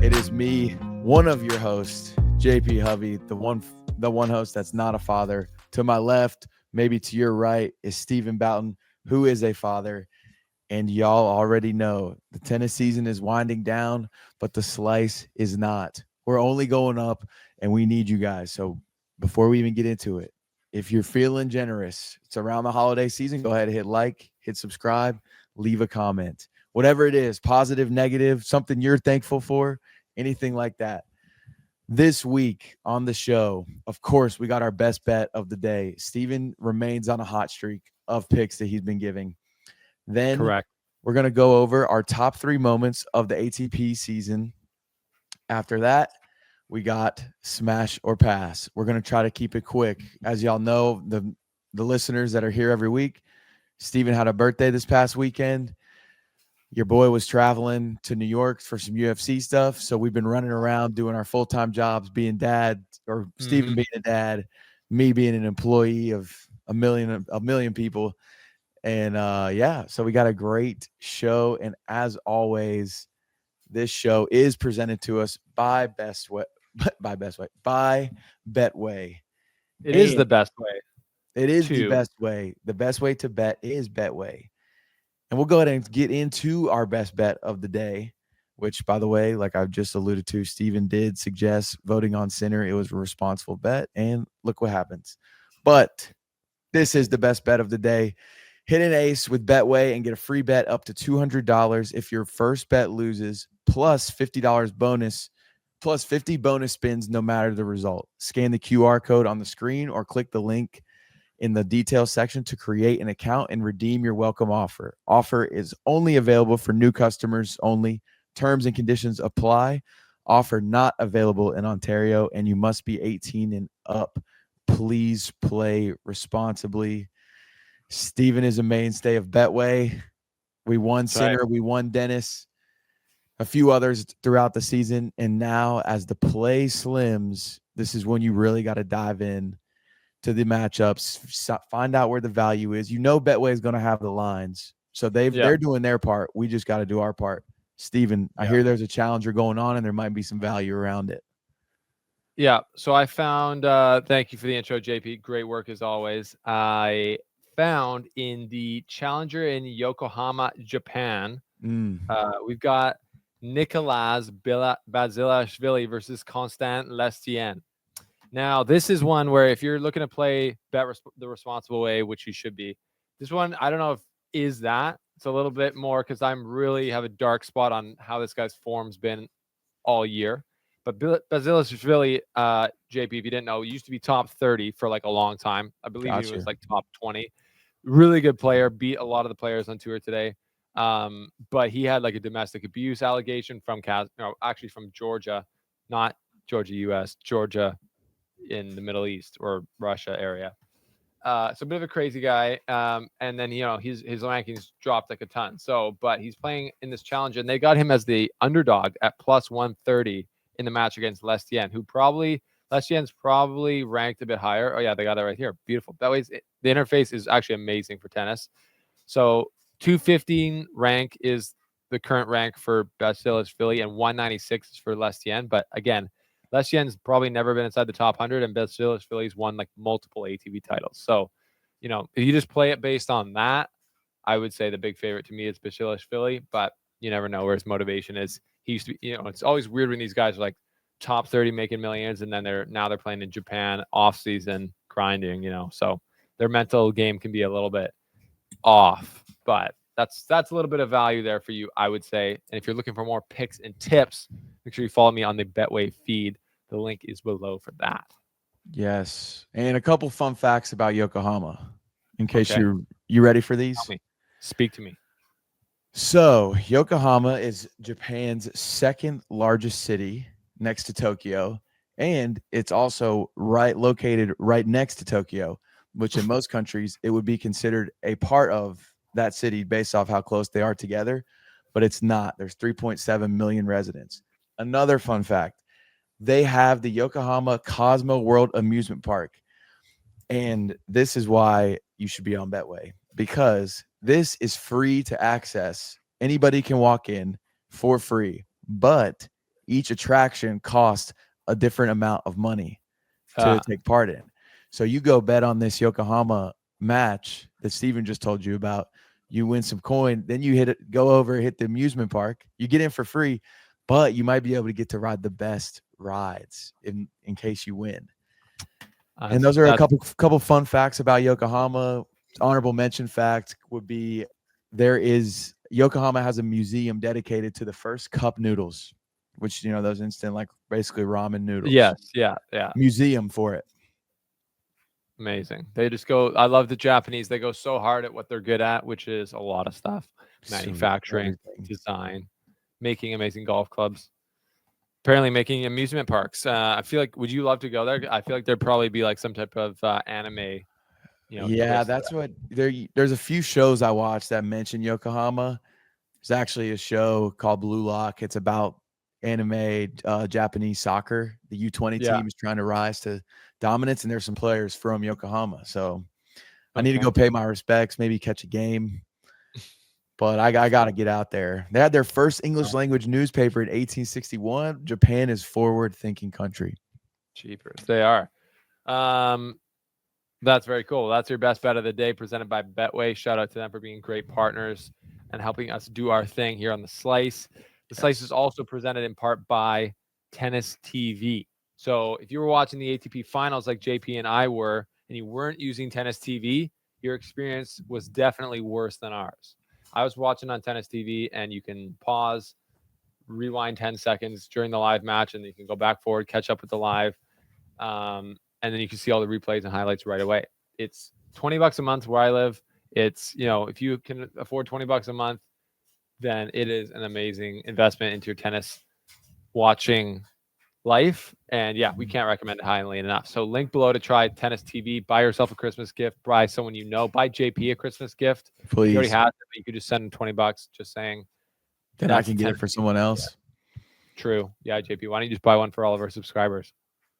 It is me, one of your hosts, JP Hovey, the one host that's not a father. To my left, maybe to your right, is Stephen Boughton, who is a father. And y'all already know the tennis season is winding down, but the slice is not. We're only going up, and we need you guys. So before we even get into it, if you're feeling generous, it's around the holiday season, go ahead and hit like, hit subscribe, leave a comment. Whatever it is, positive, negative, something you're thankful for, anything like that. This week on the show, of course, we got our best bet of the day. Steven remains on a hot streak of picks that he's been giving. Then Correct. we're going to go over our top 3 moments of the ATP season. After that, we got smash or pass. We're going to try to keep it quick. As y'all know, the listeners that are here every week, Steven had a birthday this past weekend. Your boy was traveling to New York for some UFC stuff. So we've been running around doing our full-time jobs, being dad, or Steven being a dad, me being an employee of a million people. And so we got a great show. And as always, this show is presented to us by Betway. It is the best way. It is the best way. The best way to bet is Betway. And we'll go ahead and get into our best bet of the day, which, by the way, like I've just alluded to, Steven did suggest voting on Sinner. It was a responsible bet, and look what happens. But this is the best bet of the day. Hit an ace with Betway and get a free bet up to $200 if your first bet loses, plus $50 bonus, plus 50 bonus spins no matter the result. Scan the QR code on the screen or click the link in the details section to create an account and redeem your welcome offer. Offer is only available for new customers only. Terms and conditions apply. Offer not available in Ontario, and you must be 18 and up. Please play responsibly. Steven is a mainstay of Betway. We won Singer. Right. We won Dennis. A few others throughout the season. And now as the play slims, this is when you really got to dive in to the matchups, find out where the value is. You know Betway is going to have the lines. So they're doing their part. We just got to do our part. Steven, I hear there's a challenger going on and there might be some value around it. Yeah. So I found, thank you for the intro, JP. Great work as always. I found in the challenger in Yokohama, Japan, we've got Nicolas Basilashvili versus Constant Lestienne. Now, this is one where if you're looking to play bet the responsible way, which you should be, this one, I don't know if is that. It's a little bit more because I'm really have a dark spot on how this guy's form's been all year. But Basilashvili, JP, if you didn't know, used to be top 30 for like a long time. I believe he was like top 20. Really good player, beat a lot of the players on tour today. But he had like a domestic abuse allegation from Georgia, not Georgia, US, Georgia in the Middle East or Russia area. So a bit of a crazy guy. And then, his rankings dropped like a ton. So, but he's playing in this challenge and they got him as the underdog at plus 130 in the match against Lestienne, Lestienne's probably ranked a bit higher. Oh yeah, they got it right here. Beautiful. That way the interface is actually amazing for tennis. So 215 rank is the current rank for Basilashvili and 196 is for Lestienne. But again, Lestienne's probably never been inside the top 100, and Basilashvili's won like multiple ATP titles. So, if you just play it based on that, I would say the big favorite to me is Basilashvili, but you never know where his motivation is. He used to be, it's always weird when these guys are like top 30 making millions, and then they're playing in Japan off season grinding, so their mental game can be a little bit off, but that's a little bit of value there for you, I would say. And if you're looking for more picks and tips, make sure you follow me on the Betway feed. The link is below for that. Yes. And a couple fun facts about Yokohama in case you ready for these. Speak to me. So Yokohama is Japan's second largest city next to Tokyo. And it's also located right next to Tokyo, which in most countries, it would be considered a part of that city based off how close they are together. But it's not. There's 3.7 million residents. Another fun fact. They have the Yokohama Cosmo World Amusement Park. And this is why you should be on Betway, because this is free to access. Anybody can walk in for free. But each attraction costs a different amount of money to take part in. So you go bet on this Yokohama match that Steven just told you about. You win some coin, then you go over, hit the amusement park. You get in for free, but you might be able to get to ride the best rides in case you win. And those are a couple fun facts about Yokohama. Honorable mention fact would be Yokohama has a museum dedicated to the first cup noodles, which, those instant, like basically ramen noodles. Yes. Yeah. Museum for it. Amazing. They just go, I love the Japanese. They go so hard at what they're good at, which is a lot of stuff. Manufacturing, design, making amazing golf clubs. Apparently making amusement parks. I feel like, would you love to go there? I feel like there'd probably be like some type of anime, Yeah, that's what there's a few shows I watched that mention Yokohama. There's actually a show called Blue Lock. It's about anime Japanese soccer. The U20 team is trying to rise to dominance, and there's some players from Yokohama. So I need to go pay my respects, maybe catch a game. But I got to get out there. They had their first English language newspaper in 1861. Japan is forward-thinking country. Cheapers. They are. That's very cool. That's your best bet of the day, presented by Betway. Shout out to them for being great partners and helping us do our thing here on The Slice. The Slice is also presented in part by Tennis TV. So if you were watching the ATP Finals like JP and I were, and you weren't using Tennis TV, your experience was definitely worse than ours. I was watching on Tennis TV, and you can pause, rewind 10 seconds during the live match, and you can go back forward, catch up with the live. And then you can see all the replays and highlights right away. It's $20 a month where I live. It's, if you can afford $20 a month, then it is an amazing investment into your tennis watching life. And yeah, we can't recommend it highly enough. So link below to try Tennis TV. Buy yourself a Christmas gift. Buy someone you know. Buy JP a Christmas gift. Please. He already has it, but you could just send him $20. Just saying. Then I can get it for someone else. True. Yeah, JP. Why don't you just buy one for all of our subscribers?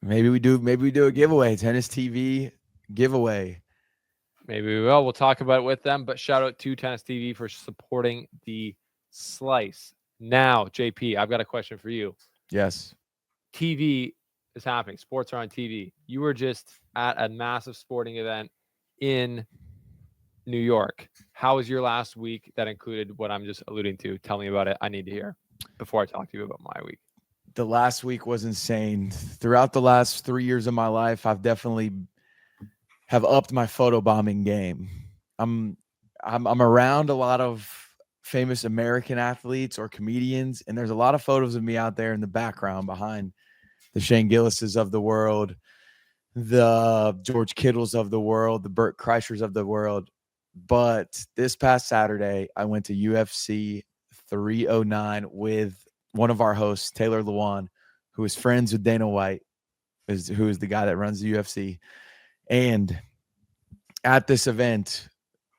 Maybe we do a giveaway, Tennis TV giveaway. Maybe we will. We'll talk about it with them. But shout out to Tennis TV for supporting the Slice. Now, JP, I've got a question for you. Yes. TV is happening. Sports are on TV. You were just at a massive sporting event in New York. How was your last week that included what I'm just alluding to? Tell me about it. I need to hear before I talk to you about my week. The last week was insane. Throughout the last 3 years of my life, I've definitely have upped my photobombing game. I'm around a lot of famous American athletes or comedians, and there's a lot of photos of me out there in the background behind the Shane Gillises of the world, the George Kittles of the world, the Burt Kreischers of the world. But this past Saturday, I went to UFC 309 with one of our hosts, Taylor Lewan, who is friends with Dana White, who is the guy that runs the UFC. And at this event,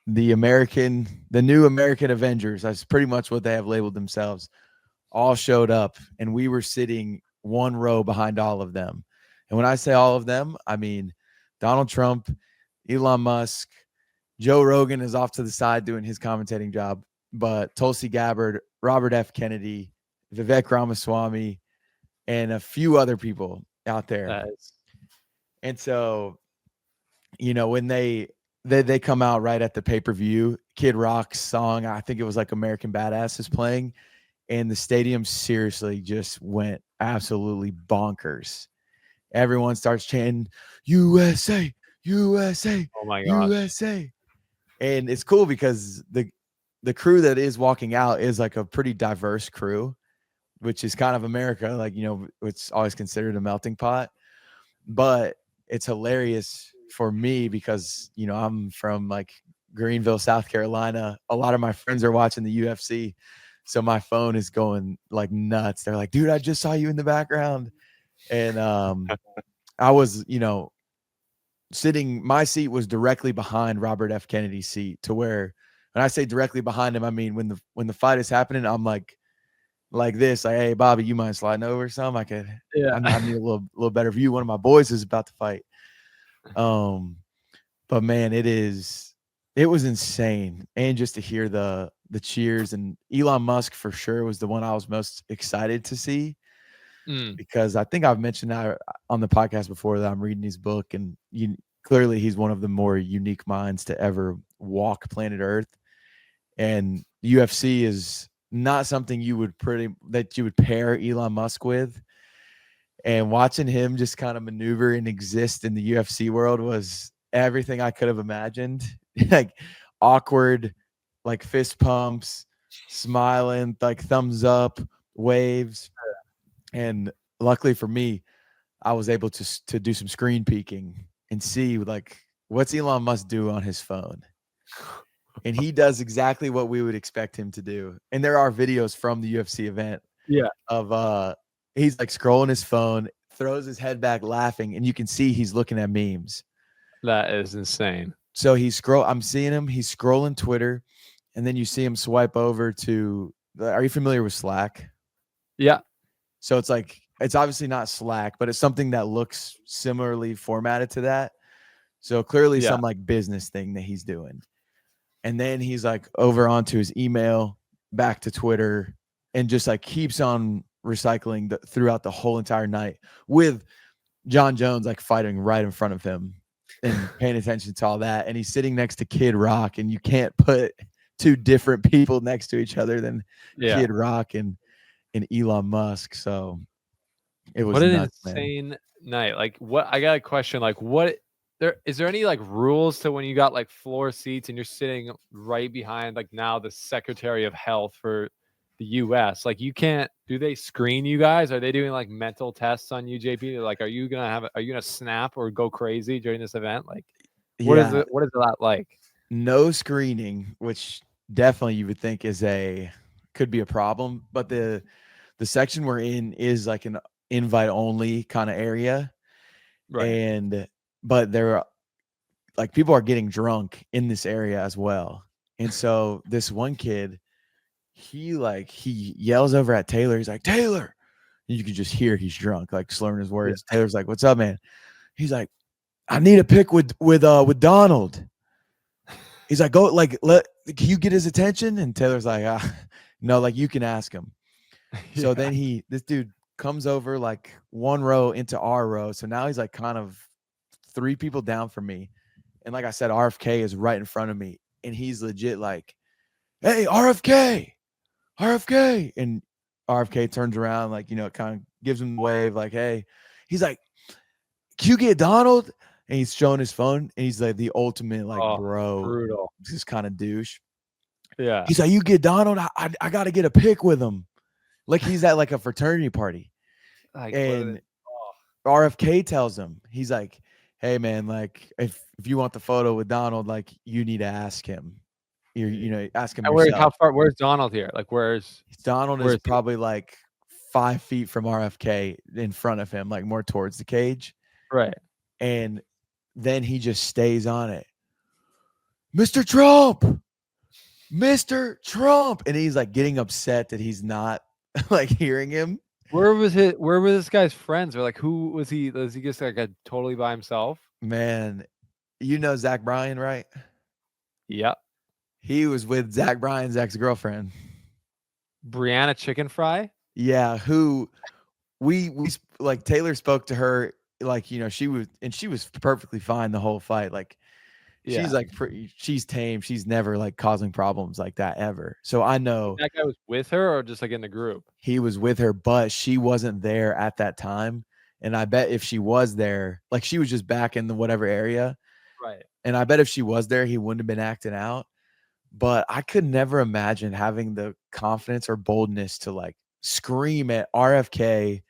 the new American Avengers, that's pretty much what they have labeled themselves, all showed up, and we were sitting one row behind all of them. And when I say all of them, I mean Donald Trump, Elon Musk, Joe Rogan is off to the side doing his commentating job, but Tulsi Gabbard, Robert F. Kennedy, Vivek Ramaswamy, and a few other people out there. Nice. And so, when they come out right at the pay-per-view, Kid Rock's song, I think it was like American Badass, is playing, and the stadium seriously just went absolutely bonkers. Everyone starts chanting, USA, USA, oh my gosh, USA. And it's cool because the crew that is walking out is like a pretty diverse crew, which is kind of America. Like, it's always considered a melting pot, but it's hilarious for me because, I'm from like Greenville, South Carolina. A lot of my friends are watching the UFC. So my phone is going like nuts. They're like, dude, I just saw you in the background. And I was, my seat was directly behind Robert F. Kennedy's seat, to where when I say directly behind him, I mean, when the fight is happening, I'm like this, like, hey, Bobby, you mind sliding over or something? I need a little better view. One of my boys is about to fight. But man, it was insane. And just to hear the cheers, and Elon Musk for sure was the one I was most excited to see. because I think I've mentioned that on the podcast before that I'm reading his book, and clearly he's one of the more unique minds to ever walk planet Earth. And UFC is not something you would pair Elon Musk with. And watching him just kind of maneuver and exist in the UFC world was everything I could have imagined. Like awkward, like fist pumps, smiling, like thumbs up, waves. And luckily for me, I was able to do some screen peeking and see like what's Elon Musk do on his phone. And he does exactly what we would expect him to do. And there are videos from the UFC event of he's like scrolling his phone, throws his head back laughing, and you can see he's looking at memes. That is insane. So I'm seeing him, he's scrolling Twitter, and then you see him swipe over to are you familiar with Slack? Yeah. So it's obviously not Slack, but it's something that looks similarly formatted to that. So clearly some like business thing that he's doing. And then he's like over onto his email, back to Twitter, and just like keeps on recycling throughout the whole entire night with John Jones like fighting right in front of him and paying attention to all that. And he's sitting next to Kid Rock, and you can't put two different people next to each other than Kid Rock and Elon Musk. So it was what an nuts, insane man. night. Like what I got a question, like is there any like rules to when you got like floor seats and you're sitting right behind like now the Secretary of Health for the US? Like do they screen you guys? Are they doing like mental tests on you, JP? Like are you gonna snap or go crazy during this event? Like what is that like? No screening, which definitely you would think could be a problem, but the section we're in is like an invite only kind of area. Right. But there are like people are getting drunk in this area as well. And so this one kid, he yells over at Taylor. He's like, Taylor. And you can just hear he's drunk, like slurring his words. Yeah. Taylor's like, what's up, man? He's like, I need a pic with Donald. He's like, go, like, can you get his attention? And Taylor's like, no, like you can ask him. So then this dude comes over like one row into our row. So now he's like kind of 3 people down from me. And like I said, RFK is right in front of me. And he's legit like, hey, RFK. And RFK turns around, like, kind of gives him a wave, like, hey. He's like, can you get Donald? And he's showing his phone. And he's like the ultimate, like, bro. Brutal. This kind of douche. Yeah. He's like, you get Donald? I got to get a pic with him. Like he's at like a fraternity party. Like, and RFK tells him, he's like, hey man, like if you want the photo with Donald, like you need to ask him. Ask him yourself. Where's Donald here? Like Donald is probably like 5 feet from RFK in front of him, like more towards the cage. Right. And then he just stays on it. Mr. Trump. And he's like getting upset that he's not like hearing him. Where were this guy's friends? Or like who was he? Was he just like totally by himself? Man, you know Zach Bryan, right? Yep. He was with Zach Bryan's ex-girlfriend. Brianna Chicken Fry? Yeah, who we like Taylor spoke to her, like, she was perfectly fine the whole fight. Like she's like she's tame. She's never like causing problems like that ever. So I know that guy was with her or just like in the group. He was with her, but she wasn't there at that time. And I bet if she was there, like she was just back in the whatever area. Right. And I bet if she was there, he wouldn't have been acting out. But I could never imagine having the confidence or boldness to like scream at RFK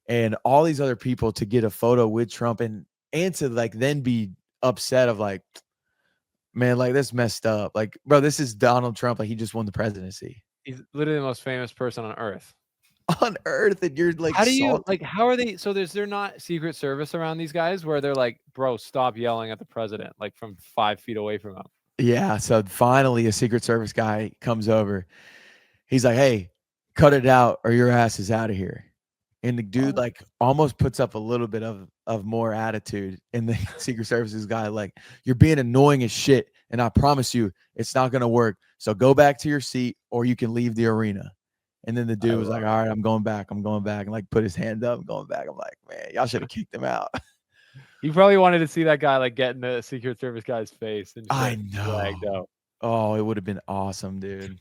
and all these other people to get a photo with Trump and to like then be upset of like, man, like this messed up. Like, bro, this is Donald Trump. Like he just won the presidency. He's literally the most famous person on earth. On earth, and you're like, how do you like? How are they? So they're not Secret Service around these guys where they're like, bro, stop yelling at the president, like from 5 feet away from him. Yeah. So finally, a Secret Service guy comes over. He's like, hey, cut it out or your ass is out of here. And the dude like almost puts up a little bit of more attitude. And the Secret Services guy like, you're being annoying as shit. And I promise you, it's not going to work. So go back to your seat or you can leave the arena. And then the dude was like, all right, I'm going back. And like put his hand up and going back. I'm like, man, y'all should have kicked him out. You probably wanted to see that guy like get in the Secret Service guy's face and I shit, know. dragged out. Oh, it would have been awesome, dude.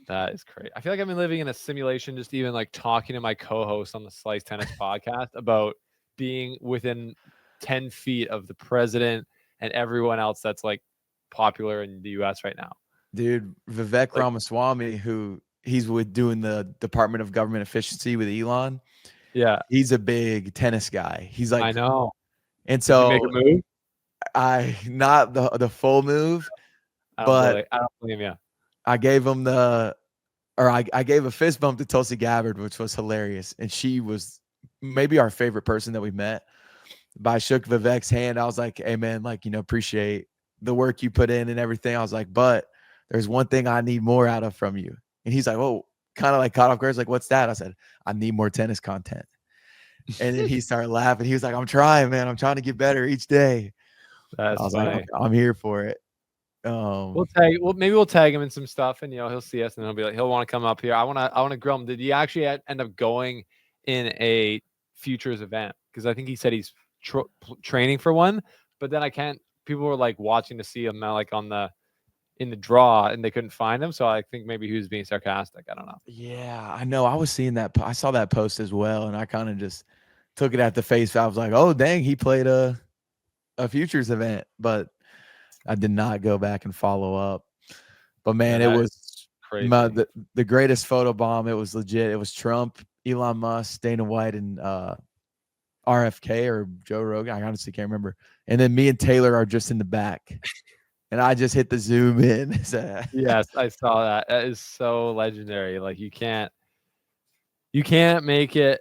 That is crazy. I feel like I've been living in a simulation, just even like talking to my co-host on the Slice Tennis podcast about being within 10 feet of the president and everyone else that's like popular in the US right now. Dude, Vivek Ramaswamy, who he's with doing the Department of Government Efficiency with Elon. Yeah. He's a big tennis guy. He's like, I know. And so did you make a move? Not the full move, but I don't blame you. I gave him I gave a fist bump to Tulsi Gabbard, which was hilarious. And she was maybe our favorite person that we met. But I shook Vivek's hand. I was like, hey man, like, appreciate the work you put in and everything. I was like, but there's one thing I need more out of from you. And he's like, oh, kind of like caught off guard. Like, what's that? I said, I need more tennis content. And then he started laughing. He was like, I'm trying, man. I'm trying to get better each day. That's I was funny. like, I'm here for it. Maybe we'll tag him in some stuff, and he'll see us, and he'll be like, he'll want to come up here. I want to grill him. Did he actually end up going in a futures event? Because I think he said he's training for one, but then people were like watching to see him now, like in the draw, and they couldn't find him. So I think maybe he was being sarcastic. I don't know. Yeah, I know. I was seeing that. I saw that post as well, and I kind of just took it at the face. I was like, oh dang, he played a futures event, but I did not go back and follow up. But man, it was crazy. The greatest photo bomb. It was legit. It was Trump, Elon Musk, Dana White, and RFK or Joe Rogan. I honestly can't remember. And then me and Taylor are just in the back. And I just hit the zoom in. Yes, I saw that. That is so legendary. Like you can't make it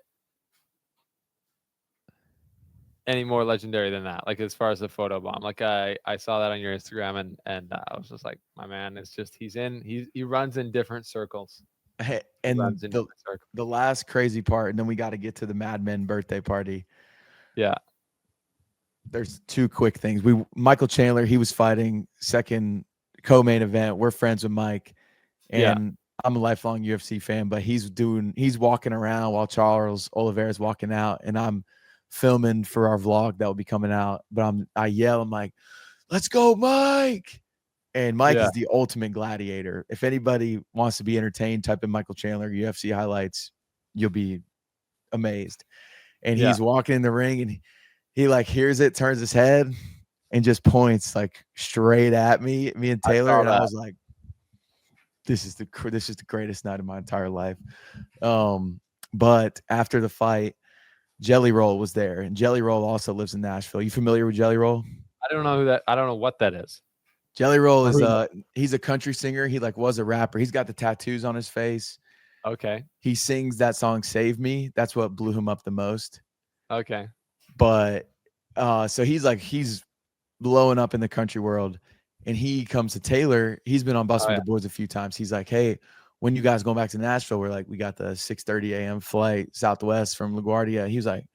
any more legendary than that. Like as far as the photo bomb, like I saw that on your Instagram, and I was just like, my man is just he runs in different circles. And the last crazy part, and then we got to get to the Mad Men birthday party. Yeah. There's two quick things. Michael Chandler, he was fighting second co-main event. We're friends with Mike, and I'm a lifelong UFC fan, but he's walking around while Charles Oliveira is walking out, and I'm filming for our vlog that will be coming out. But I yell, I'm like, let's go, Mike. And Mike is the ultimate gladiator. If anybody wants to be entertained, type in Michael Chandler UFC highlights, you'll be amazed. And he's walking in the ring, and he like hears it, turns his head, and just points like straight at me and Taylor. And I was like, this is the greatest night of my entire life. But after the fight, Jelly Roll was there, and Jelly Roll also lives in Nashville. You familiar with Jelly Roll? I don't know what that is. Jelly Roll is he's a country singer. He was a rapper. He's got the tattoos on his face. Okay. He sings that song Save Me. That's what blew him up the most. Okay. But so he's blowing up in the country world, and he comes to Taylor. He's been on Bus with the Boys a few times. He's like, hey, when you guys going back to Nashville? We're like, we got the 6:30 a.m. flight Southwest from LaGuardia. He was like,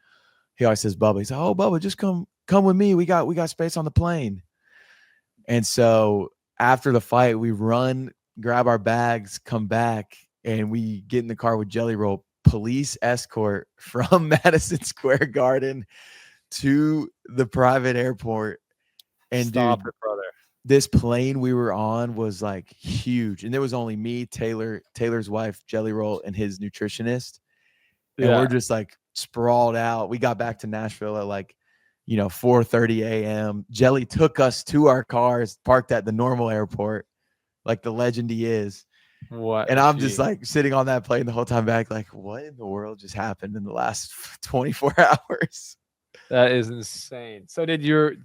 he always says Bubba. He's like, oh, Bubba, just come with me. We got space on the plane. And so after the fight, we run, grab our bags, come back, and we get in the car with Jelly Roll. Police escort from Madison Square Garden to the private airport. And Stop it, brother. This plane we were on was like huge. And there was only me, Taylor's wife, Jelly Roll, and his nutritionist. And we're just like sprawled out. We got back to Nashville at like, 4:30 a.m. Jelly took us to our cars, parked at the normal airport, like the legend he is. What? And I'm just like sitting on that plane the whole time back, like, what in the world just happened in the last 24 hours? That is insane. So did you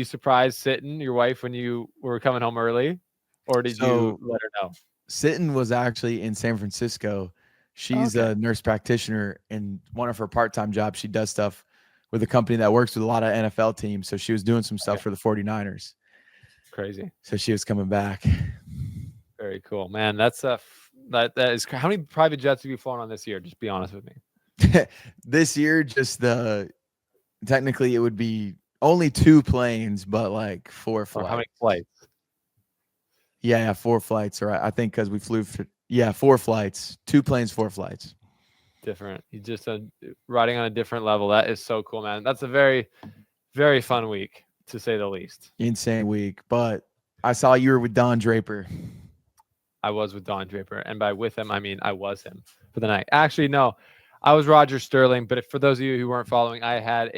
surprise Sitton, your wife, when you were coming home early, or did you let her know? Sitton was actually in San Francisco. She's a nurse practitioner, and one of her part-time jobs, she does stuff with a company that works with a lot of NFL teams. So she was doing some stuff for the 49ers. Crazy. So she was coming back. Very cool, man. That's that is. How many private jets have you flown on this year? Just be honest with me. This year, just technically it would be only 2 planes, but like 4 flights. How many flights? Yeah, 4 flights. Or I think because we flew Yeah, 4 flights, 2 planes, 4 flights. Different. He's just riding on a different level. That is so cool, man. That's a very, very fun week, to say the least. Insane week. But I saw you were with Don Draper. I was with Don Draper, and by with him, I mean I was him for the night. Actually, no, I was Roger Sterling. But for those of you who weren't following, I had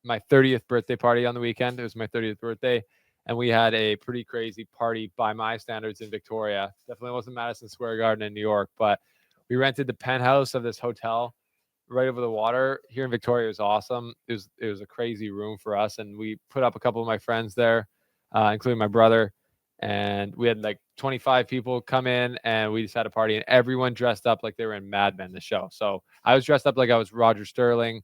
my 30th birthday party on the weekend. It was my 30th birthday, and we had a pretty crazy party by my standards in Victoria. Definitely wasn't Madison Square Garden in New York, but we rented the penthouse of this hotel right over the water here in Victoria. It was awesome. It was a crazy room for us, and we put up a couple of my friends there, including my brother. And we had like 25 people come in, and we just had a party, and everyone dressed up like they were in Mad Men, the show. So I was dressed up like I was Roger Sterling,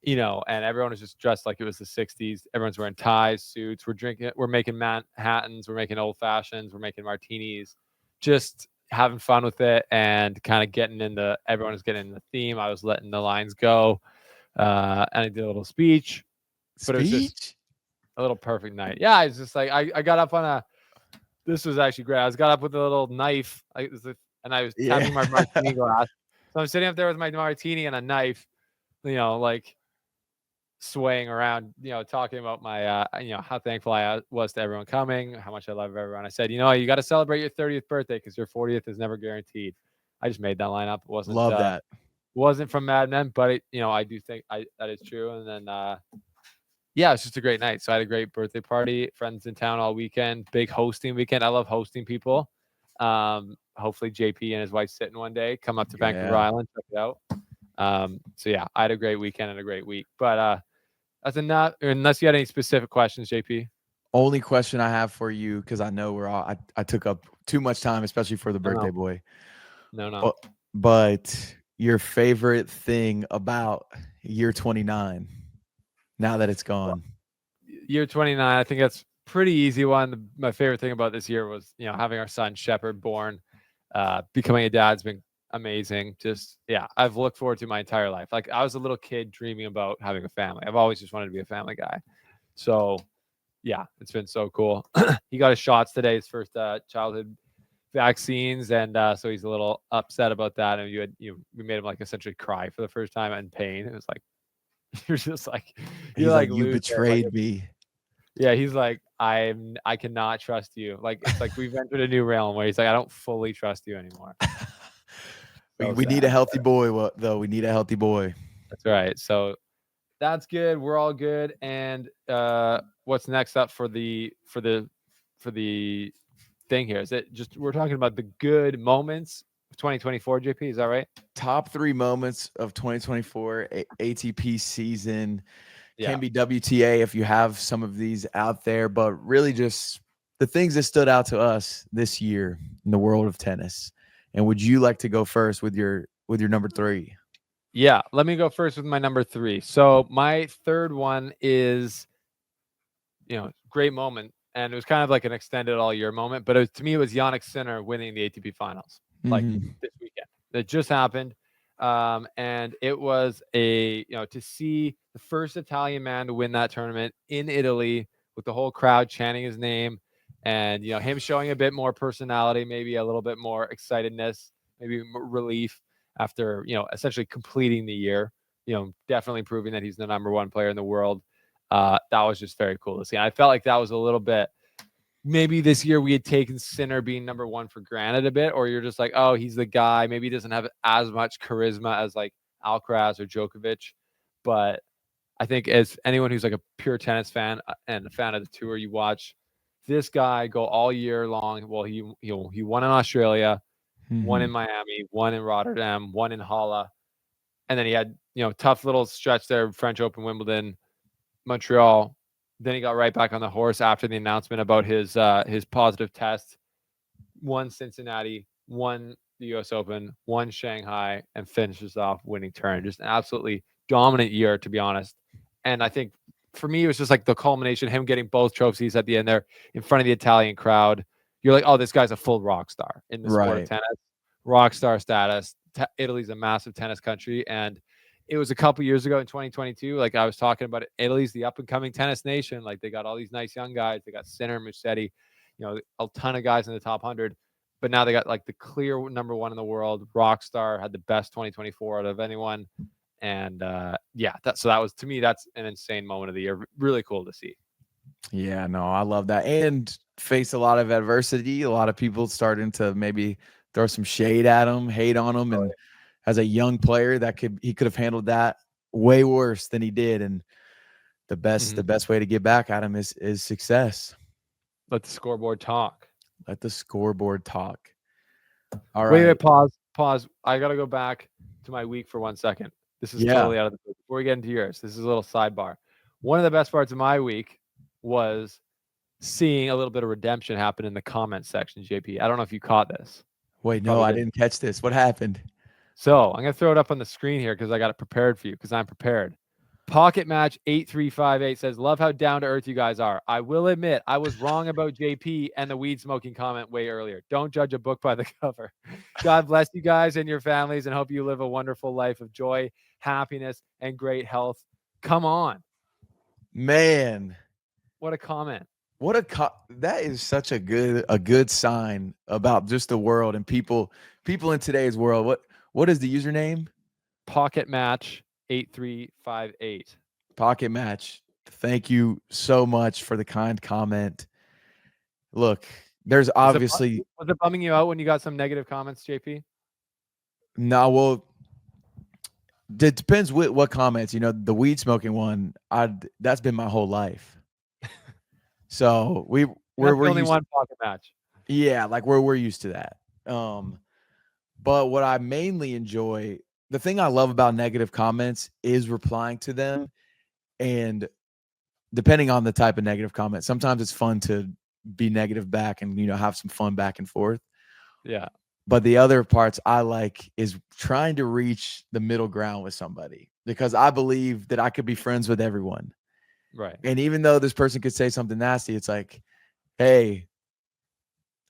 and everyone was just dressed like it was the 60s. Everyone's wearing ties, suits. We're making Manhattans, we're making old fashions, we're making martinis, just having fun with it and kind of everyone was getting in the theme. I was letting the lines go, and I did a little speech, but it was just a little perfect night. Yeah, it's just like I got up this was actually great. I got up with a little knife, and I was tapping my martini glass. So I'm sitting up there with my martini and a knife, like swaying around, talking about my, how thankful I was to everyone coming, how much I love everyone. I said, you got to celebrate your 30th birthday because your 40th is never guaranteed. I just made that line up. It wasn't Love that. Wasn't from Mad Men, but I do think that is true. And then, yeah, it's just a great night. So I had a great birthday party. Friends in town all weekend. Big hosting weekend. I love hosting people. Hopefully JP and his wife sitting one day. Come up to Vancouver Island, check it out. So yeah, I had a great weekend and a great week. But that's enough. Unless you had any specific questions, JP. Only question I have for you, because I know I took up too much time, especially for the birthday boy. No. But your favorite thing about year 29? Now that it's gone. Year 29, I think that's pretty easy one. My favorite thing about this year was, having our son Shepard born. Becoming a dad's been amazing. Just, yeah, I've looked forward to my entire life. Like I was a little kid dreaming about having a family. I've always just wanted to be a family guy. So yeah, it's been so cool. He got his shots today, his first childhood vaccines, and so he's a little upset about that. And we made him like essentially cry for the first time in pain. It was like, you're just like, he's like you betrayed me. Yeah, he's like, I cannot trust you. Like it's like we've entered a new realm where he's like, I don't fully trust you anymore. We need a healthy boy, though. We need a healthy boy. That's right. So that's good. We're all good. And what's next up for the thing here? Is it just we're talking about the good moments of 2024, JP? Is that right? Top 3 moments of 2024 ATP season. Can be WTA if you have some of these out there, but really just the things that stood out to us this year in the world of tennis. And would you like to go first with your number 3? Yeah, let me go first with my number 3. So my third one is, great moment, and it was kind of like an extended all year moment. But to me, it was Jannik Sinner winning the ATP Finals like this weekend. It just happened. And it was to see the first Italian man to win that tournament in Italy with the whole crowd chanting his name and, him showing a bit more personality, maybe a little bit more excitedness, maybe relief after, essentially completing the year, definitely proving that he's the number 1 player in the world. That was just very cool to see. And I felt like that was a little bit, maybe this year we had taken Sinner being number 1 for granted a bit, or you're just like, oh, he's the guy. Maybe he doesn't have as much charisma as like Alcaraz or Djokovic. But I think as anyone who's like a pure tennis fan and a fan of the tour, you watch this guy go all year long. Well, he won in Australia, won in Miami, won in Rotterdam, won in Halle. And then he had, tough little stretch there, French Open, Wimbledon, Montreal. Then he got right back on the horse after the announcement about his positive test. Won Cincinnati, won the U.S. Open, won Shanghai, and finishes off winning Turin. Just an absolutely dominant year, to be honest. And I think for me, it was just like the culmination, him getting both trophies at the end there in front of the Italian crowd. You're like, oh, this guy's a full rock star in the sport of tennis. Rock star status. Italy's a massive tennis country, and it was a couple years ago in 2022. Like I was talking about it, Italy's the up and coming tennis nation. Like they got all these nice young guys. They got Sinner, Musetti, a ton of guys in the top 100. but now they got like the clear number one in the world. Rockstar had the best 2024 out of anyone. And that was, to me, that's an insane moment of the year. Really cool to see. Yeah, no, I love that. And face a lot of adversity. A lot of people starting to maybe throw some shade at him, hate on him. And as a young player, he could have handled that way worse than he did. And the best way to get back at him is success. Let the scoreboard talk. Let the scoreboard talk. All right. Wait, pause. I got to go back to my week for 1 second. This is totally out of the book. Before we get into yours, this is a little sidebar. One of the best parts of my week was seeing a little bit of redemption happen in the comment section, JP. I don't know if you caught this. Wait, no, I didn't catch this. What happened? So I'm going to throw it up on the screen here because I got it prepared for you because I'm prepared. Pocket Match 8358 says, love how down to earth you guys are. I will admit I was wrong about JP and the weed smoking comment way earlier. Don't judge a book by the cover. God bless you guys and your families and hope you live a wonderful life of joy, happiness, and great health. Come on. Man. What a comment. That is such a good sign about just the world and people in today's world. What is the username? Pocket Match 8358. Pocket Match. Thank you so much for the kind comment. Look, there's obviously was it bumming you out when you got some negative comments, JP? No, well, it depends what comments. The weed smoking one, that's been my whole life. So we're only one Pocket Match. Yeah, like we're used to that. But what I mainly enjoy, the thing I love about negative comments is replying to them. And depending on the type of negative comment, sometimes it's fun to be negative back and, have some fun back and forth. Yeah. But the other parts I like is trying to reach the middle ground with somebody because I believe that I could be friends with everyone. Right. And even though this person could say something nasty, it's like, hey,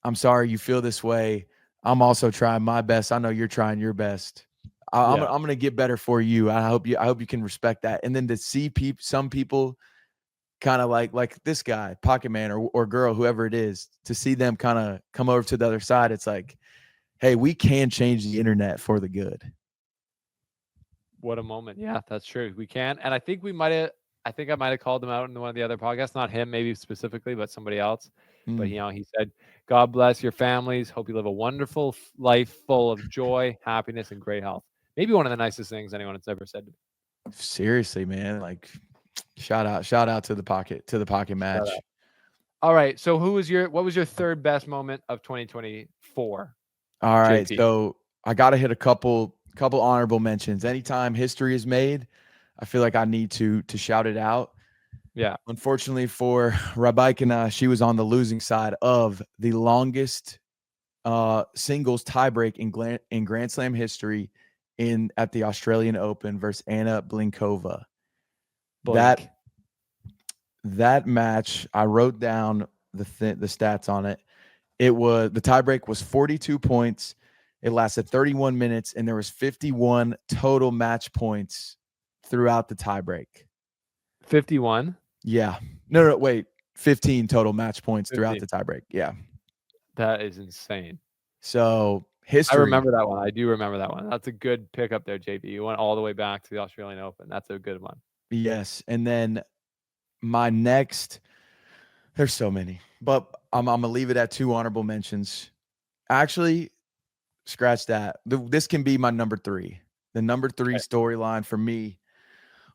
I'm sorry you feel this way. I'm also trying my best. I know you're trying your best. I'm going to get better for you. I hope you can respect that. And then to see some people kind of like this guy, Pocket Man or girl, whoever it is, to see them kind of come over to the other side, it's like, hey, we can change the internet for the good. What a moment. Yeah, that's true. We can. And I think I might have called him out in one of the other podcasts, not him maybe specifically, but somebody else. But, he said, God bless your families. Hope you live a wonderful life full of joy, happiness, and great health. Maybe one of the nicest things anyone has ever said to me. Seriously, man. Like, shout out to the Pocket Match. All right. So what was your third best moment of 2024? All right. JP? So I got to hit a couple honorable mentions. Anytime history is made, I feel like I need to shout it out. Yeah. Unfortunately for Rybakina, she was on the losing side of the longest singles tiebreak in Grand Slam history at the Australian Open versus Anna Blinkova. That match, I wrote down the stats on it. The tiebreak was 42 points. It lasted 31 minutes, and there was 51 total match points throughout the tiebreak. 51? Yeah. No, wait. 15 total match points throughout the tiebreak. Yeah. That is insane. So history. I remember that one. I do remember that one. That's a good pickup there, JP. You went all the way back to the Australian Open. That's a good one. Yes. And then my next, there's so many, but I'm going to leave it at 2 honorable mentions. Actually, scratch that. This can be my number 3. The number 3 storyline for me,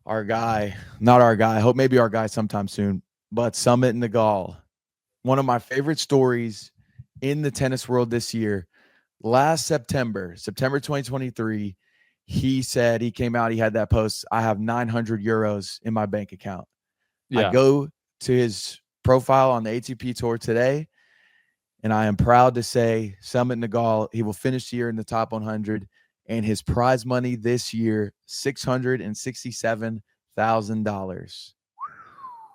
not our guy, I hope maybe our guy sometime soon, but Sumit Nagal. One of my favorite stories in the tennis world this year. Last September 2023, he said, he came out, he had that post, I have 900 euros in my bank account. Yeah. I go to his profile on the ATP Tour today, and I am proud to say Sumit Nagal, he will finish the year in the top 100, and his prize money this year, $667,000.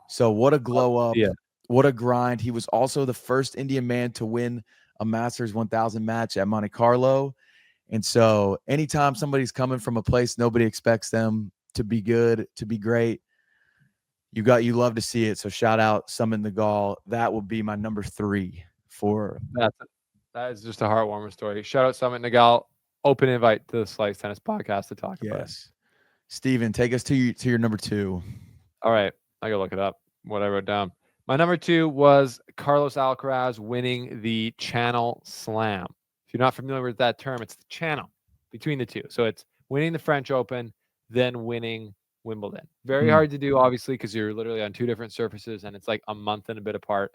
So what a glow up. Yeah. What a grind. He was also the first Indian man to win a Masters 1000 match at Monte Carlo. And so anytime somebody's coming from a place nobody expects them to be good, to be great, you love to see it. So shout out Sumit Nagal. That will be my number 3 for That is just a heartwarming story. Shout out Sumit Nagal. Open invite to the Slice Tennis Podcast to talk about it. Yes. Steven, take us to your number 2. All right. I gotta look it up. What I wrote down. My number 2 was Carlos Alcaraz winning the Channel Slam. If you're not familiar with that term, it's the channel between the two. So it's winning the French Open, then winning Wimbledon. Very hard to do, obviously, because you're literally on 2 different surfaces and it's like a month and a bit apart.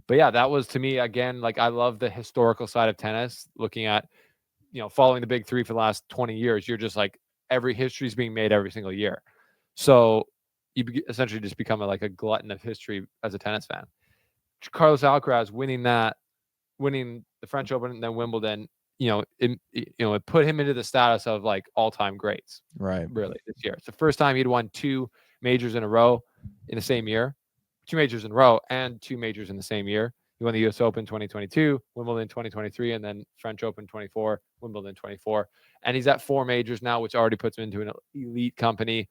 But yeah, that was, to me, again, like, I love the historical side of tennis, looking at, following the big 3 for the last 20 years. You're just like, every history is being made every single year. So you essentially just become a glutton of history as a tennis fan. Carlos Alcaraz winning the French Open and then Wimbledon, it put him into the status of like all-time greats. Right. Really, this year. It's the first time he'd won 2 majors in a row in the same year. 2 majors in a row and 2 majors in the same year. He won the US Open 2022, Wimbledon 2023, and then French Open 24, Wimbledon 24. And he's at 4 majors now, which already puts him into an elite company.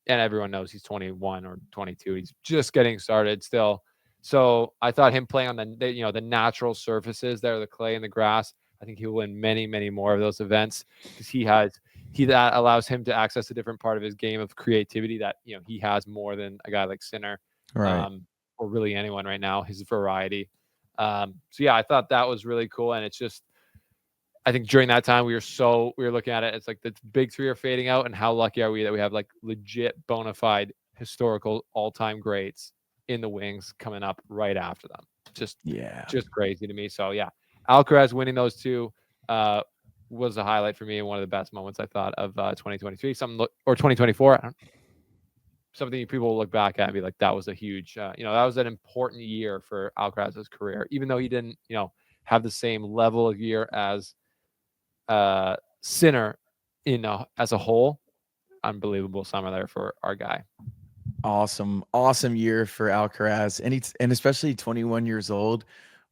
And everyone knows he's 21 or 22. He's just getting started still. So I thought him playing on the natural surfaces there, the clay and the grass, I think he will win many, many more of those events, because that allows him to access a different part of his game of creativity that he has more than a guy like Sinner, right, or really anyone right now. His variety. So yeah, I thought that was really cool, and it's just, I think during that time we were looking at it. It's like the big 3 are fading out, and how lucky are we that we have like legit bona fide historical all-time greats in the wings coming up right after them. Just crazy to me. So yeah, Alcaraz winning those 2 was a highlight for me, and one of the best moments I thought of 2023, or 2024. Something people will look back at and be like, that was a huge, that was an important year for Alcaraz's career, even though he didn't, have the same level of year as Sinner as a whole. Unbelievable summer there for our guy. Awesome year for Alcaraz, and especially 21 years old,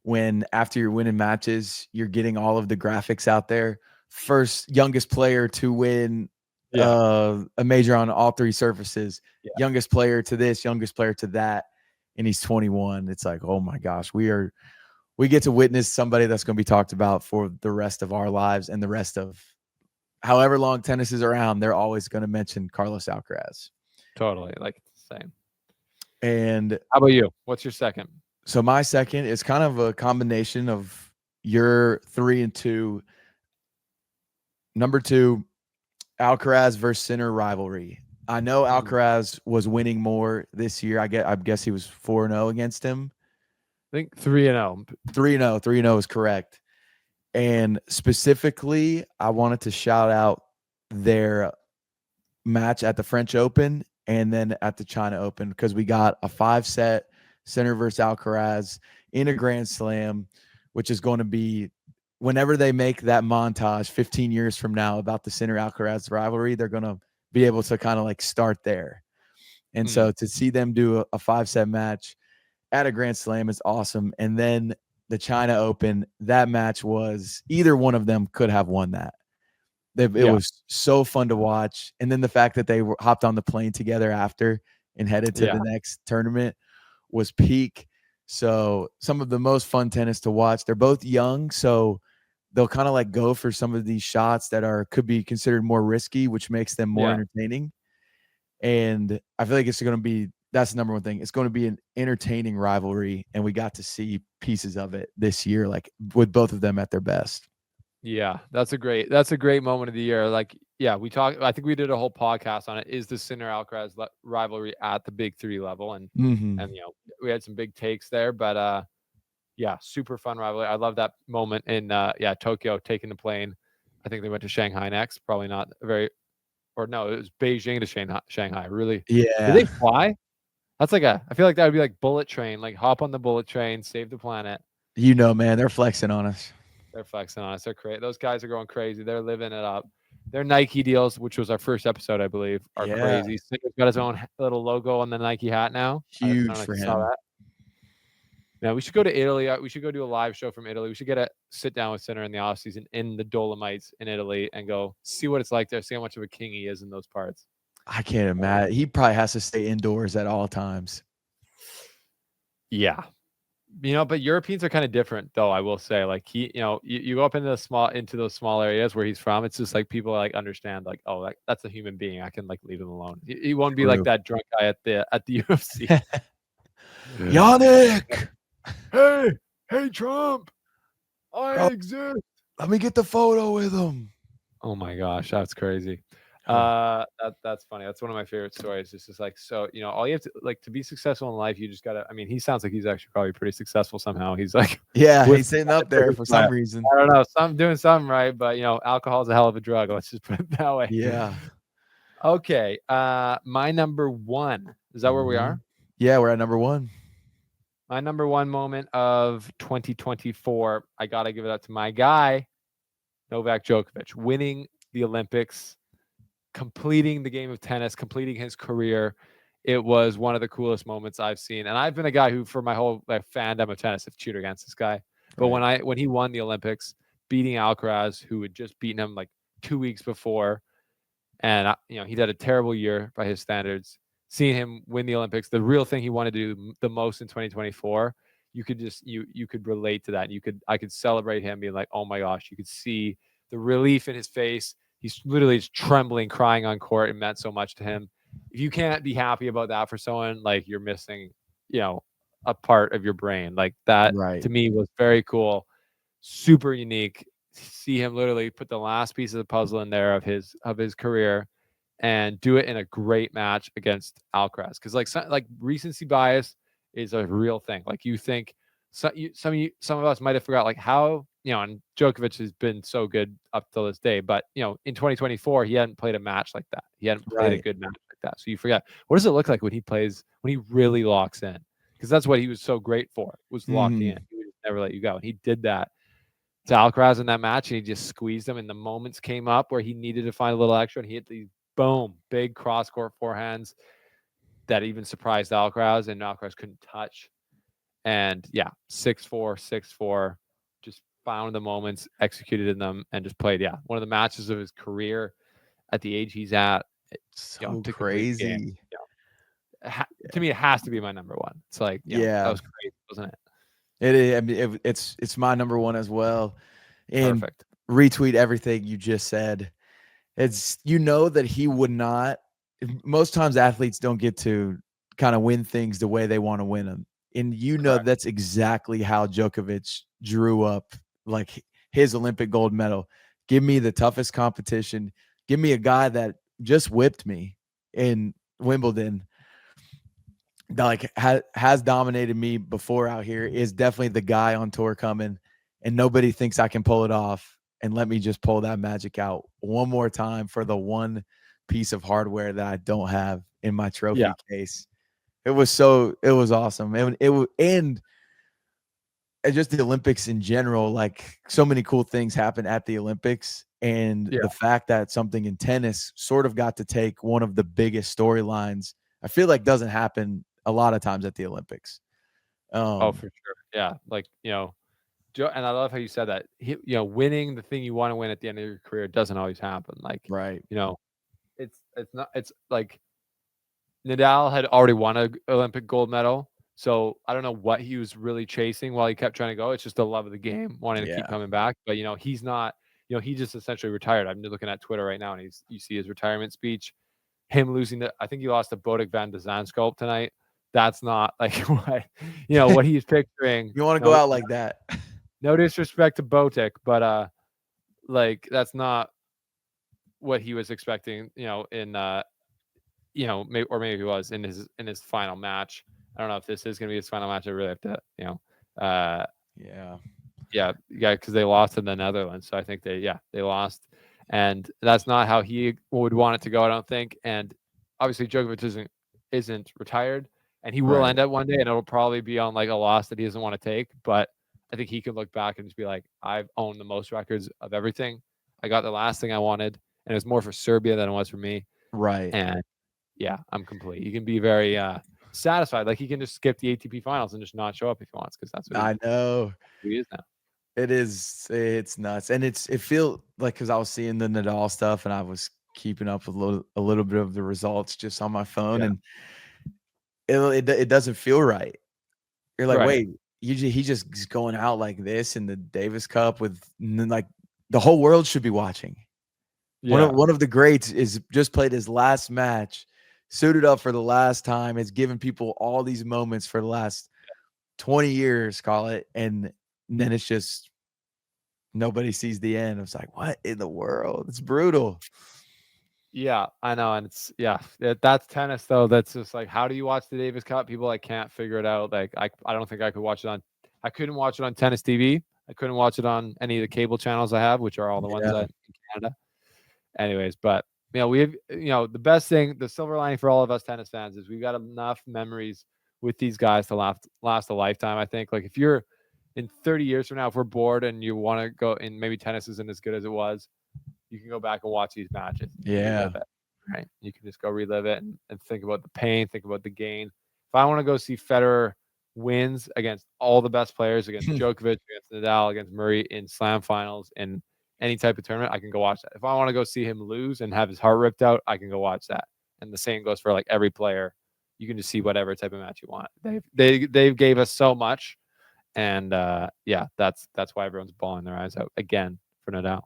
when after you're winning matches, you're getting all of the graphics out there. First youngest player to win a major on all 3 surfaces, youngest player to this, youngest player to that, and he's 21. It's like, oh my gosh, we get to witness somebody that's going to be talked about for the rest of our lives, and the rest of however long tennis is around. They're always going to mention Carlos Alcaraz. Totally, like the same. And how about you? What's your second? So my second is kind of a combination of your 3 and 2. Number 2, Alcaraz versus Sinner rivalry. I know Alcaraz was winning more this year. I guess he was 4-0 against him. I think 3-0. 3-0. 3-0 is correct. And specifically, I wanted to shout out their match at the French Open and then at the China Open, because we got a 5-set Sinner versus Alcaraz in a Grand Slam, which is going to be, whenever they make that montage 15 years from now about the Sinner Alcaraz rivalry, they're going to be able to kind of like start there. And so to see them do a 5-set match at a Grand Slam is awesome. And then the China Open, that match was, either one of them could have won that. It was so fun to watch. And then the fact that they hopped on the plane together after and headed to the next tournament was peak. So some of the most fun tennis to watch. They're both young, so they'll kind of like go for some of these shots that could be considered more risky, which makes them more entertaining. And I feel like it's going to be, that's the number one thing. It's going to be an entertaining rivalry, and we got to see pieces of it this year, like with both of them at their best. Yeah, that's a great moment of the year. Like, I think we did a whole podcast on it. Is the Sinner Alcaraz rivalry at the big 3 level? And and we had some big takes there, but super fun rivalry. I love that moment in Tokyo, taking the plane. I think they went to Shanghai next. Probably not it was Beijing to Shanghai. Really? Yeah. Did they fly? That's I feel like that would be like bullet train, like hop on the bullet train, save the planet. Man, they're flexing on us. They're flexing on us. They're crazy. Those guys are going crazy. They're living it up. Their Nike deals, which was our first episode, I believe, are crazy. Sinner's got his own little logo on the Nike hat now. Huge for him. Now we should go to Italy. We should go do a live show from Italy. We should get a sit down with Sinner in the off season in the Dolomites in Italy and go see what it's like there. See how much of a king he is in those parts. I can't imagine. He probably has to stay indoors at all times. Yeah. But Europeans are kind of different, though. I will say, like you go up into those small areas where he's from. It's just like people like understand, like, oh, that's a human being. I can like leave him alone. He won't be like True. that drunk guy at the UFC. Yannick, Hey, hey, Trump, I bro, exist. let me get the photo with him. Oh my gosh, that's crazy. Oh, That's funny. That's one of my favorite stories. It's just like, so, all you have to like to be successful in life, you just gotta. I mean, he sounds like he's actually probably pretty successful somehow. He's like yeah, with he's sitting up there for some reason. I don't know, some doing something right, but alcohol's a hell of a drug. Let's just put it that way. Yeah. Okay. My number one. Is that where we are? Yeah, we're at number one. My number one moment of 2024. I gotta give it up to my guy, Novak Djokovic, winning the Olympics, completing the game of tennis, completing his career. It was one of the coolest moments I've seen. And I've been a guy who, for my whole fandom of tennis, have cheered against this guy. But Right. when he won the Olympics, beating Alcaraz, who had just beaten him like 2 weeks before, and he had a terrible year by his standards. Seeing him win the Olympics, the real thing he wanted to do the most in 2024, you could just you could relate to that. I could celebrate him, being like, oh my gosh, you could see the relief in his face. He's literally just trembling, crying on court. It meant so much to him. If you can't be happy about that for someone, like, you're missing, a part of your brain. Like, that Right. to me was very cool, super unique. See him literally put the last piece of the puzzle in there of his career, and do it in a great match against Alcaraz. Because like recency bias is a real thing. Like, you think some of us might have forgot, like, how, and Djokovic has been so good up till this day, but in 2024 he hadn't played a match like that. He hadn't played a Right. good match like that. So you forget, what does it look like when he really locks in? Because that's what he was so great for, was locking in. Mhm. He would just never let you go. And he did that to Alcaraz in that match, and he just squeezed him. And the moments came up where he needed to find a little extra, and he hit these boom big cross court forehands that even surprised Alcaraz, and Alcaraz couldn't touch. And yeah, 6-4, 6-4, just found the moments, executed in them, and just played. Yeah, one of the matches of his career at the age he's at. So To complete the game. crazy. To me, it has to be my number one. It's like, that Yeah. was crazy, wasn't it? It is. I mean, it's my number one as well. And Perfect. retweet everything you just said. It's that he would not. Most times athletes don't get to kind of win things the way they want to win them, and Correct. that's exactly how Djokovic drew up like his Olympic gold medal. Give me the toughest competition. Give me a guy that just whipped me in Wimbledon, like has dominated me before out here, is definitely the guy on tour coming, and nobody thinks I can pull it off. And let me just pull that magic out one more time for the one piece of hardware that I don't have in my Yeah. trophy case. It was awesome. And just the Olympics in general, like, so many cool things happen at the Olympics. And Yeah. the fact that something in tennis sort of got to take one of the biggest storylines, I feel like doesn't happen a lot of times at the Olympics. Oh, for sure. Yeah. Like, and I love how you said that. Winning the thing you want to win at the end of your career doesn't always happen. Like, Right. it's not. It's like Nadal had already won a Olympic gold medal, so I don't know what he was really chasing while he kept trying to go. It's just the love of the game, wanting to keep Yeah. coming back. But he's not. He just essentially retired. I'm looking at Twitter right now, and you see his retirement speech. Him losing I think he lost to Bodek van de Zandschulp tonight. That's not like what he's picturing. You want to go No, out like that. no disrespect to Botek, but like, that's not what he was expecting. Maybe he was in his final match. I don't know if this is going to be his final match. I really have to, Yeah. yeah, because they lost in the Netherlands. So I think they lost, and that's not how he would want it to go, I don't think. And obviously Djokovic isn't retired, and he will Right. end up one day, and it'll probably be on like a loss that he doesn't want to take. But I think he can look back and just be like, I've owned the most records of everything. I got the last thing I wanted, and it was more for Serbia than it was for me. Right. And yeah, I'm complete. He can be very satisfied. Like, he can just skip the ATP Finals and just not show up if he wants, because that's what I know. he is now. It is. It's nuts. And it feel like, because I was seeing the Nadal stuff and I was keeping up with a little bit of the results just on my phone, Yeah. and it doesn't feel right. You're like, Right. wait, he just is going out like this in the Davis Cup like the whole world should be watching. Yeah. One of the greats is just played his last match, suited up for the last time. It's given people all these moments for the last 20 years, call it, and then it's just nobody sees the end. It's like, what in the world? It's brutal. Yeah, I know, and that's tennis though. That's just like, how do you watch the Davis Cup? People like can't figure it out. Like I don't think I could watch it on. I couldn't watch it on tennis TV. I couldn't watch it on any of the cable channels I have, which are all the ones Yeah. in Canada. Anyways, but we have the best thing, the silver lining for all of us tennis fans is we've got enough memories with these guys to last a lifetime. I think like if you're in 30 years from now, if we're bored and you want to go and maybe tennis isn't as good as it was, you can go back and watch these matches and relive it. Right. You can just go relive it and think about the pain, think about the gain. If I want to go see Federer wins against all the best players, against Djokovic, against Nadal, against Murray in slam finals in any type of tournament, I can go watch that. If I want to go see him lose and have his heart ripped out, I can go watch that. And the same goes for like every player. You can just see whatever type of match you want. They gave us so much. And that's why everyone's bawling their eyes out again for Nadal.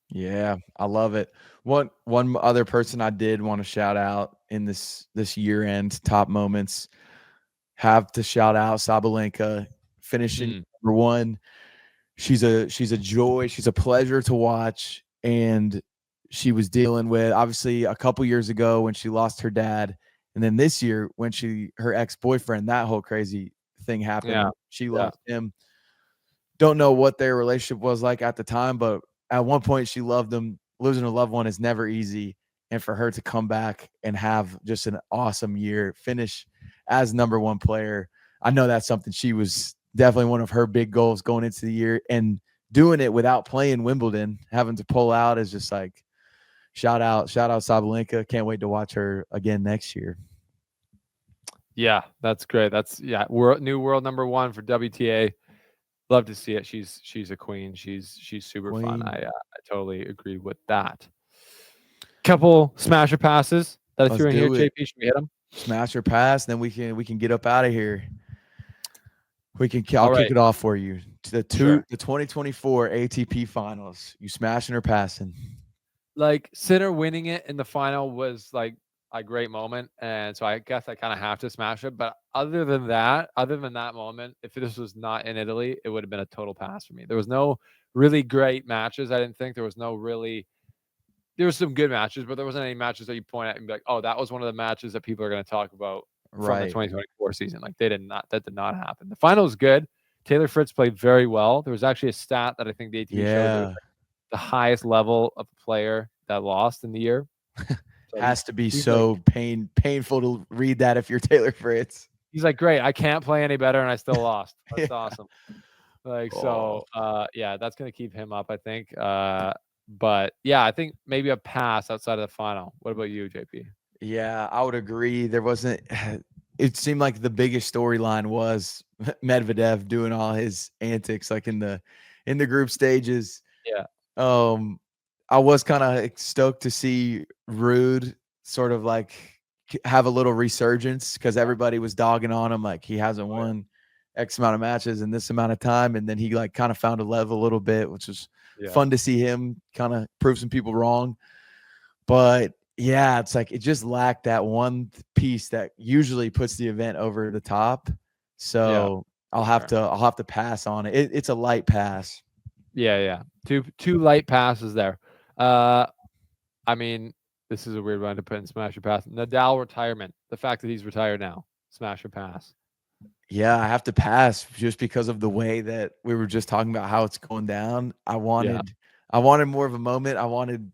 Yeah, I love it. One other person I did want to shout out in this year-end top moments, have to shout out Sabalenka finishing number 1. She's a joy. She's a pleasure to watch, and she was dealing with obviously a couple years ago when she lost her dad, and then this year when her ex-boyfriend, that whole crazy thing happened. Yeah. She lost him. Don't know what their relationship was like at the time, but at one point she loved him. Losing a loved one is never easy. And for her to come back and have just an awesome year, finish as number 1 player, I know that's something she was definitely one of her big goals going into the year, and doing it without playing Wimbledon, having to pull out is just like shout out Sabalenka. Can't wait to watch her again next year. Yeah, that's great. That's new world number 1 for WTA. Love to see it. She's a queen. She's super fun. I totally agree with that. Couple smasher passes that I threw in here, JP. Should we hit them? Smasher pass, then we can get up out of here. I'll kick it off for you. The 2024 ATP Finals. You smashing or passing? Like Sinner winning it in the final was like a great moment, and so I guess I kind of have to smash it. But other than that moment, if this was not in Italy, it would have been a total pass for me. There was no really great matches. I didn't think there was there was some good matches, but there wasn't any matches that you point at and be like, oh, that was one of the matches that people are going to talk about from the 2024 season. Like that did not happen. The final was good. Taylor Fritz played very well. There was actually a stat that I think the ATP showed that was like the highest level of a player that lost in the year. So has to be so like, painful to read that if you're Taylor Fritz. He's like, great, I can't play any better and I still lost. That's awesome. Like, so that's gonna keep him up, I think. But yeah, I think maybe a pass outside of the final. What about you, JP? Yeah, I would agree. There wasn't it seemed like the biggest storyline was Medvedev doing all his antics like in the group stages. Yeah. I was kind of stoked to see Rude sort of like have a little resurgence because everybody was dogging on him like he hasn't won X amount of matches in this amount of time, and then he like kind of found a level a little bit, which was fun to see him kind of prove some people wrong. But yeah, it's like it just lacked that one piece that usually puts the event over the top. So I'll have to pass on it. It's a light pass. Yeah. Two light passes there. I mean, this is a weird one to put in smash or pass. Nadal retirement. The fact that he's retired now. Smash or pass. Yeah, I have to pass just because of the way that we were just talking about how it's going down. I wanted more of a moment. I wanted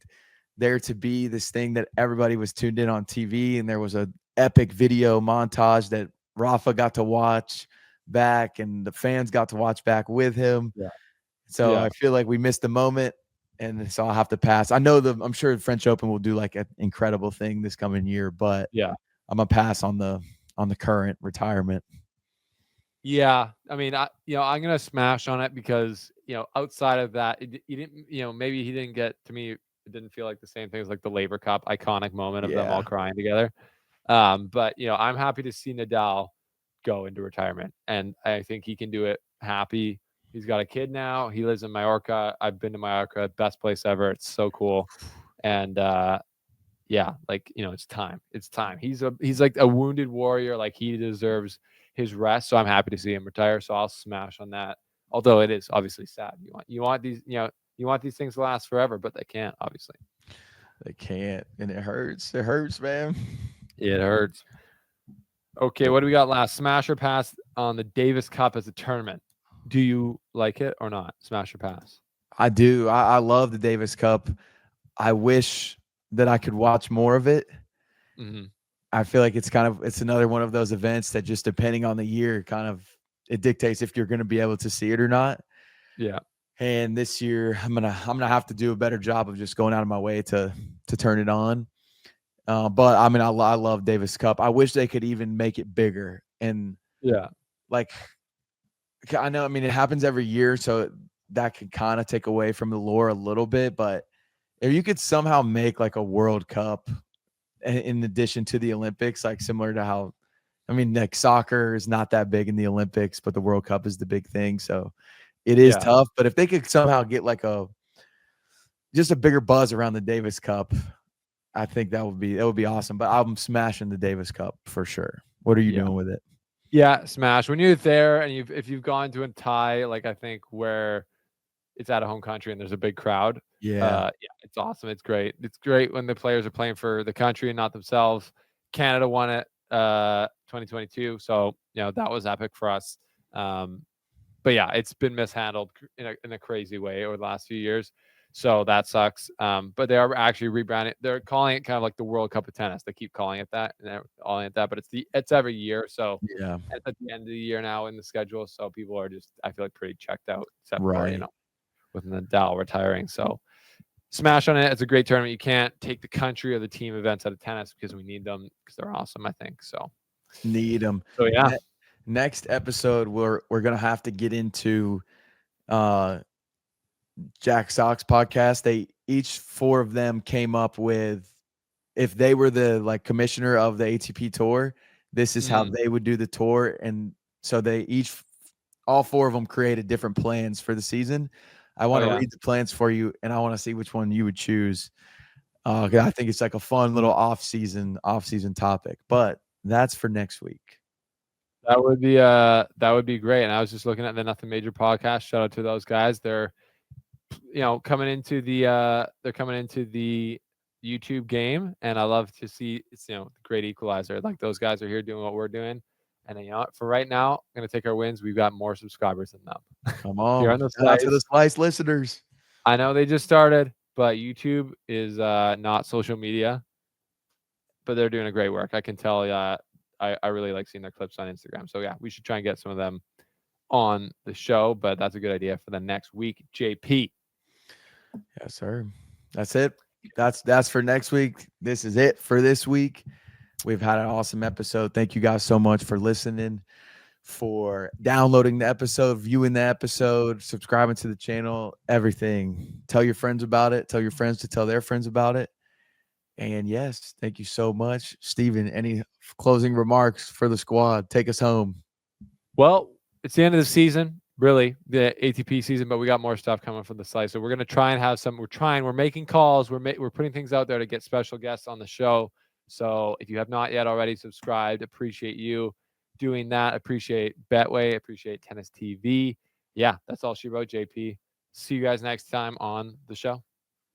there to be this thing that everybody was tuned in on TV, and there was a epic video montage that Rafa got to watch back and the fans got to watch back with him. Yeah. So I feel like we missed the moment, and so I'll have to pass. I'm sure the French Open will do like an incredible thing this coming year, but I'm gonna pass on the current retirement. Yeah, I mean, I'm gonna smash on it because outside of that, he didn't. Maybe he didn't get to me. It didn't feel like the same thing as like the Labor Cup iconic moment of them all crying together. But I'm happy to see Nadal go into retirement, and I think he can do it happy. He's got a kid now. He lives in Mallorca. I've been to Mallorca, best place ever. It's so cool. And yeah, like, it's time. It's time. He's like a wounded warrior. Like, he deserves his rest. So I'm happy to see him retire. So I'll smash on that. Although it is obviously sad. You want these, you want these things to last forever, but they can't, obviously. They can't, and it hurts. It hurts, man. It hurts. Okay, what do we got last? Smash or pass on the Davis Cup as a tournament. Do you like it or not? Smash or pass? I do. I love the Davis Cup. I wish that I could watch more of it. Mm-hmm. I feel like it's another one of those events that, just depending on the year, it dictates if you're going to be able to see it or not. Yeah. And this year, I'm gonna have to do a better job of just going out of my way to turn it on. But I mean, I love Davis Cup. I wish they could even make it bigger. And yeah, like, I know, I mean, it happens every year, so that could kind of take away from the lore a little bit. But if you could somehow make like a World Cup in addition to the Olympics, like similar to how, I mean, like soccer is not that big in the Olympics, but the World Cup is the big thing. So it is tough. But if they could somehow get like just a bigger buzz around the Davis Cup, I think that would be awesome. But I'm smashing the Davis Cup for sure. What are you doing with it? Yeah, smash. When you're there and if you've gone to a tie, like I think where it's at a home country and there's a big crowd. Yeah, It's awesome. It's great. It's great when the players are playing for the country and not themselves. Canada won it 2022, so that was epic for us. But yeah, it's been mishandled in a crazy way over the last few years. So that sucks. But they are actually rebranding. They're calling it kind of like the World Cup of tennis. They keep calling it that and they're calling it that, but it's every year. So yeah, it's at the end of the year now in the schedule. So people are just, I feel like, pretty checked out, except for right. with Nadal retiring. So smash on it. It's a great tournament. You can't take the country or the team events out of tennis because we need them because they're awesome, I think. So Need them. So yeah. Next episode, we're gonna have to get into Jack Sock's podcast. They each four of them came up with, if they were the like commissioner of the ATP tour, this is how they would do the tour. And so all four of them created different plans for the season. I want to read the plans for you, and I want to see which one you would choose. I think it's like a fun little off-season topic, but that's for next week. That would be great. And I was just looking at the Nothing Major podcast. Shout out to those guys. They're coming into the YouTube game, and I love to see it's the great equalizer. Like, those guys are here doing what we're doing. And for right now, I'm gonna take our wins. We've got more subscribers than them. Come on, Here on the shout out to the Slice listeners. I know they just started, but YouTube is not social media, but they're doing a great work. I can tell. I really like seeing their clips on Instagram. So yeah, we should try and get some of them on the show. But that's a good idea for the next week, JP. Yes, sir. That's it. That's for next week. This is it for this week. We've had an awesome episode. Thank you guys so much for listening, for downloading the episode, viewing the episode, subscribing to the channel, everything. Tell your friends about it. Tell your friends to tell their friends about it. And yes, thank you so much. Steven, any closing remarks for the squad? Take us home. Well, it's the end of the season, really, the ATP season, but we got more stuff coming from the Slice. So we're going to try and have some, we're making calls. We're putting things out there to get special guests on the show. So if you have not yet already subscribed, appreciate you doing that. Appreciate Betway. Appreciate Tennis TV. Yeah, that's all she wrote, JP. See you guys next time on the show.